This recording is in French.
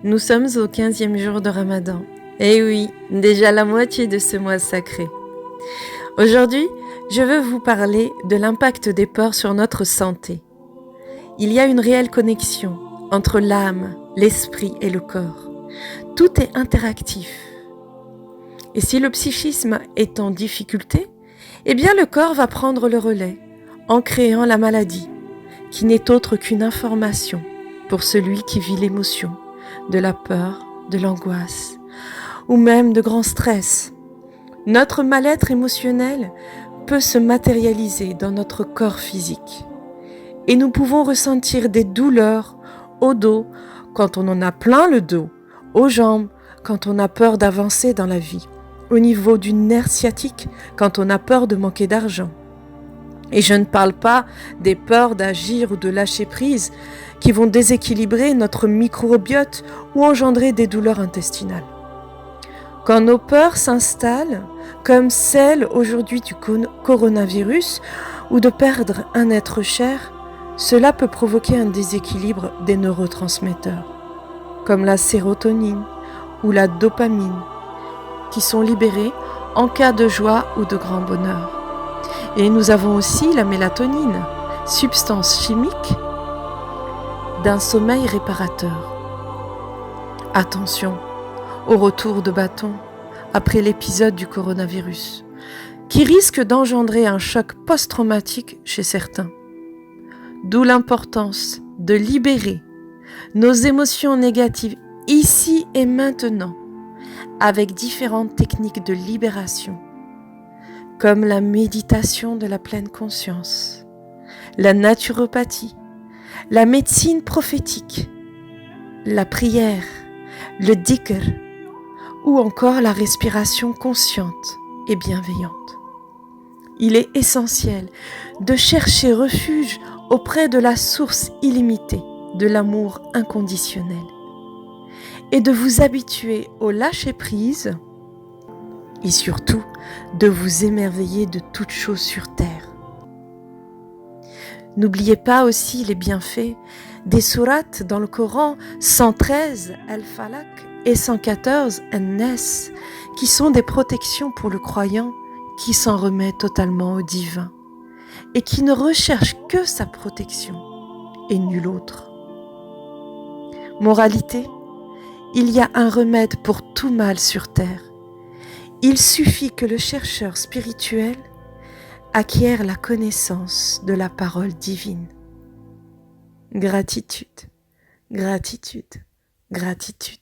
Nous sommes au 15e jour de Ramadan. Eh oui, déjà la moitié de ce mois sacré. Aujourd'hui, je veux vous parler de l'impact des peurs sur notre santé. Il y a une réelle connexion entre l'âme, l'esprit et le corps. Tout est interactif. Et si le psychisme est en difficulté, eh bien le corps va prendre le relais en créant la maladie, qui n'est autre qu'une information pour celui qui vit l'émotion, de la peur, de l'angoisse ou même de grands stress. Notre mal-être émotionnel peut se matérialiser dans notre corps physique et nous pouvons ressentir des douleurs au dos quand on en a plein le dos, aux jambes quand on a peur d'avancer dans la vie, au niveau du nerf sciatique quand on a peur de manquer d'argent. Et je ne parle pas des peurs d'agir ou de lâcher prise qui vont déséquilibrer notre microbiote ou engendrer des douleurs intestinales. Quand nos peurs s'installent, comme celle aujourd'hui du coronavirus ou de perdre un être cher, cela peut provoquer un déséquilibre des neurotransmetteurs, comme la sérotonine ou la dopamine, qui sont libérés en cas de joie ou de grand bonheur. Et nous avons aussi la mélatonine, substance chimique d'un sommeil réparateur. Attention au retour de bâton après l'épisode du coronavirus, qui risque d'engendrer un choc post-traumatique chez certains. D'où l'importance de libérer nos émotions négatives ici et maintenant, avec différentes techniques de libération, comme la méditation de la pleine conscience, la naturopathie, la médecine prophétique, la prière, le dhikr ou encore la respiration consciente et bienveillante. Il est essentiel de chercher refuge auprès de la source illimitée de l'amour inconditionnel et de vous habituer au lâcher-prise et surtout de vous émerveiller de toutes choses sur terre. N'oubliez pas aussi les bienfaits des sourates dans le Coran 113 Al-Falaq et 114 An-Nas, qui sont des protections pour le croyant qui s'en remet totalement au divin et qui ne recherche que sa protection et nul autre. Moralité, il y a un remède pour tout mal sur terre. Il suffit que le chercheur spirituel acquiert la connaissance de la parole divine. Gratitude, gratitude, gratitude.